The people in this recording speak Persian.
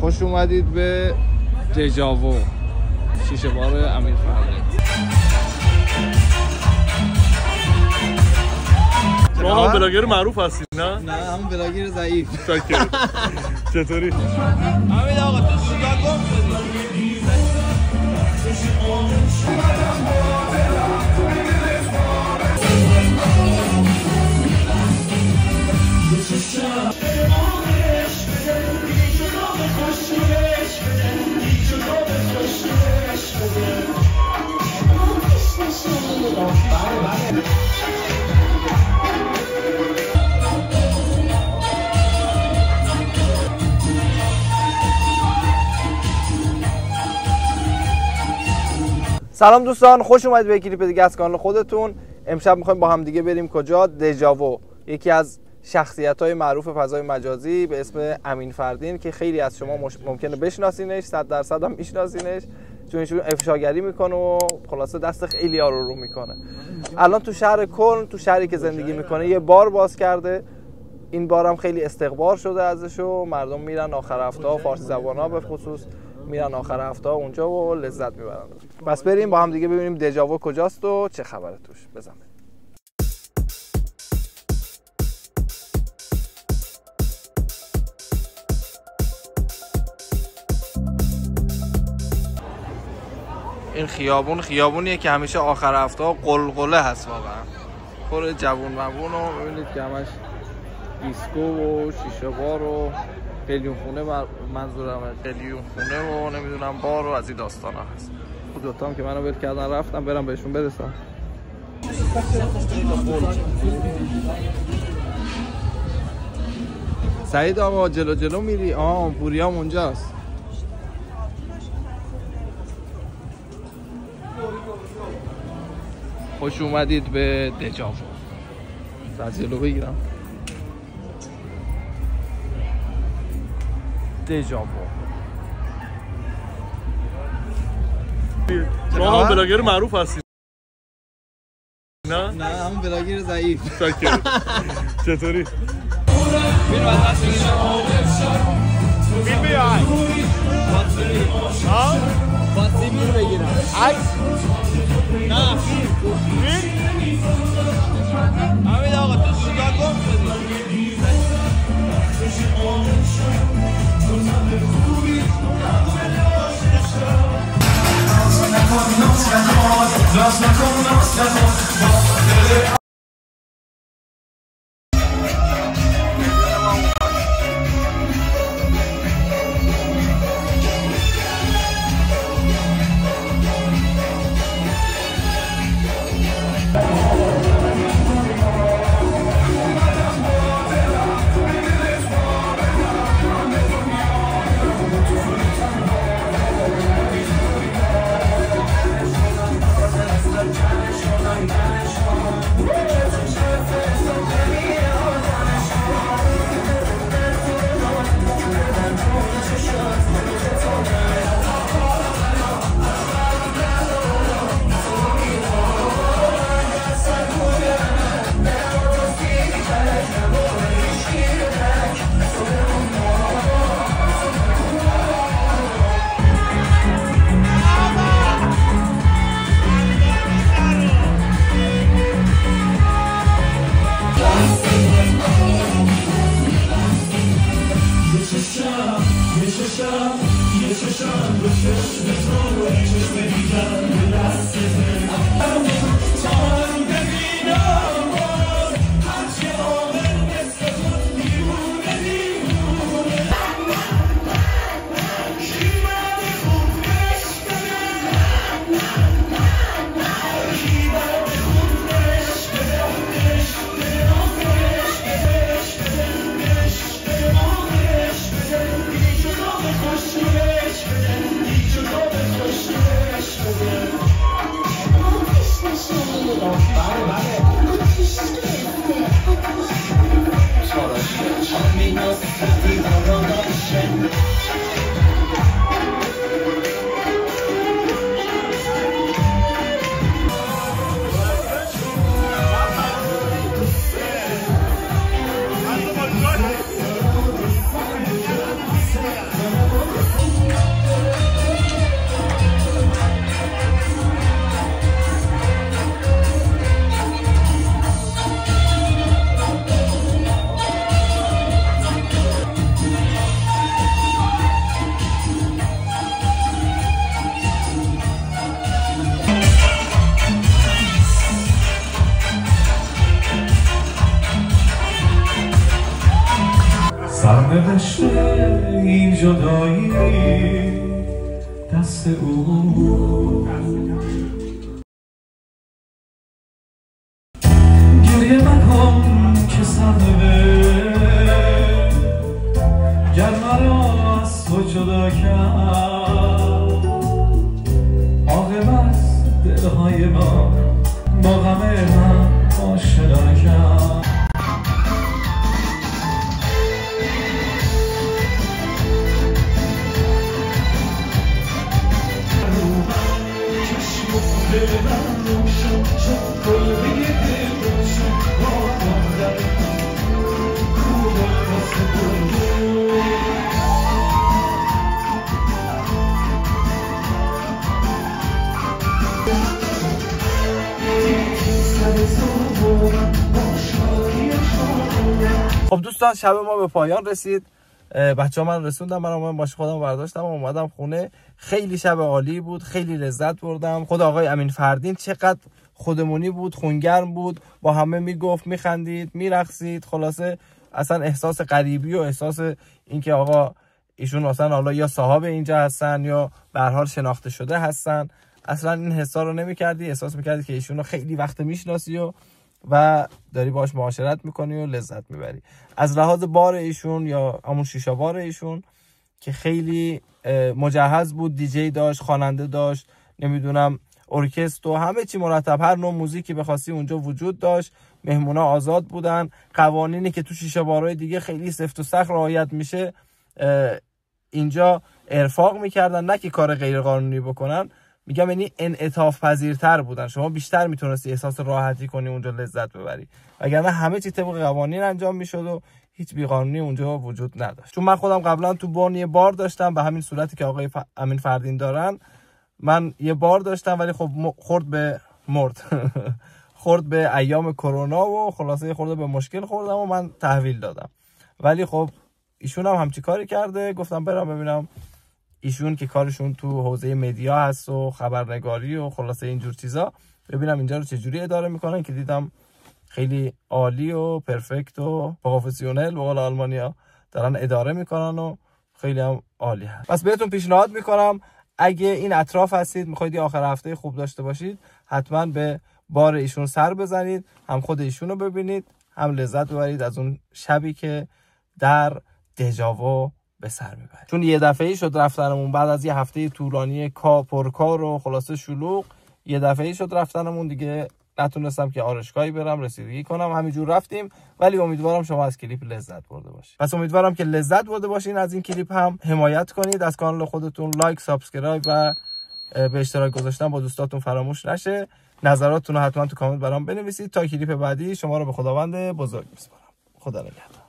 خوش اومدید به دژاوو، شیشه بار امیر فردین. شما هم بلاگر معروف هستید نه؟ نه همون بلاگر ضعیف. چطوری؟ امید آقا تو چیکار گم شدی؟ سلام دوستان، خوش اومدید به کلیپ دیگه از کانال خودتون. امشب میخوایم با هم دیگه بریم کجا؟ دژاوو، یکی از شخصیت‌های معروف فضای مجازی به اسم امین فردین که خیلی از شما ممکنه بشناسینش، 100% هم میشناسینش، چون ایشون افشاگری میکنه و خلاصه دست خیلی ها رو میکنه. الان تو شهر کلن، تو شهری که زندگی میکنه، یه بار باز کرده. این بار هم خیلی استقبال شده ازش و مردم میرن آخر هفته، فارسی زبانا به خصوص میرن آخر هفته اونجا و لذت میبرن. پس بریم با هم دیگه ببینیم دژاوو کجاست و چه خبره توش. بزنه این خیابونیه که همیشه آخر هفته قلقله هست واقعا، پر جوون مبون و ببینید که همش دیسکو و شیشه بار و قلیون خونه، منظورم قلیون خونه و نمیدونم بار و از این داستان ها هست. دوتا هم که منو ول کردن رفتم برم بهشون برسم. سعید آقا جلو میری؟ پوریام اونجاست. خوش اومدید به دژاوو. از جلو بگیرم. دژاوو. شما هم بلاگر معروف هستید نه؟ نه همون بلاگر ضعیف. چطوری؟ فیلم بیای فاصیل بگیرم عکس؟ نه فیلم؟ امید آقا تو چیکار گم شدی؟ عشق این جدایی دست او گریه مکن که سرده گر مرا از تو جدا کرد عاقبت دلهای ما با غم من آشنا کرد خب دوستان شب ما به پایان رسید. بچه ها من رسوندم، من باش خودم برداشتم و اومدم خونه. خیلی شب عالی بود، خیلی لذت بردم. خود آقای امین فردین چقدر خودمونی بود، خونگرم بود، با همه میگفت، میخندید، میرقصید. خلاصه اصلا احساس غریبی و احساس اینکه آقا ایشون اصلا حالا یا صاحب اینجا هستن یا به هر حال شناخته شده هستن، اصلا این حسا رو نمی‌کردی. احساس می‌کردی که ایشون رو خیلی وقت میشناسی و داری باهاش معاشرت میکنی و لذت میبری. از لحاظ بار ایشون یا همون شیشه بار ایشون که خیلی مجهز بود، دیجی داشت، خواننده داشت، نمیدونم ارکستر و همه چی مرتب، هر نوع موزیکی بخواستی اونجا وجود داشت. مهمونا آزاد بودن. قوانینی که تو شیشه بارهای دیگه خیلی سفت و سخت رعایت میشه اینجا ارفاق میکردن، نه که کار غیر قانونی بکنن. میگم یعنی انعطاف پذیرتر بودن، شما بیشتر میتونستی احساس راحتی کنی اونجا، لذت ببری، وگرنه همه چی طبق قوانین انجام میشد و هیچ بیقانونی اونجا وجود نداشت. چون من خودم قبلا تو برن یه بار داشتم به همین صورتی که آقای امین فردین دارن. من یه بار داشتم ولی خب خورد به خورد به ایام کرونا و خلاصه خورد به مشکل خوردم و من تحویل دادم. ولی خب ایشون هم همچی کاری کرده. گفتم برام ببینم ایشون که کارشون تو حوزه مدیا هست و خبرنگاری و خلاصه اینجور چیزا، ببینم اینجا رو چجوری اداره میکنن، که دیدم خیلی عالی و پرفکت و پروفسیونل به قول آلمانیا دارن اداره میکنن و خیلی هم عالی هست. پس بهتون پیشنهاد میکنم اگه این اطراف هستید، میخواید آخر هفته خوب داشته باشید، حتما به بار ایشون سر بزنید، هم خود ایشون رو ببینید، هم لذت ببرید از اون شبی که در دژاوو به سر میبرید. چون یه دفعه‌ای شد رفتنمون بعد از یه هفته طولانی پرکار و خلاصه شلوغ، یه دفعه‌ای شد رفتنمون، دیگه نتونستم که آرایشگاهی برم رسیدگی کنم، همینجور رفتیم. ولی امیدوارم شما از کلیپ لذت برده باشید. پس امیدوارم که لذت برده باشین از این کلیپ. هم حمایت کنید از کانال خودتون، لایک، سابسکرایب و به اشتراک گذاشتن با دوستاتون فراموش نشه. نظراتتون رو حتما تو کامنت برام بنویسید. تا کلیپ بعدی شما رو به خداوند بزرگ میسپارم. خدا نگهدار.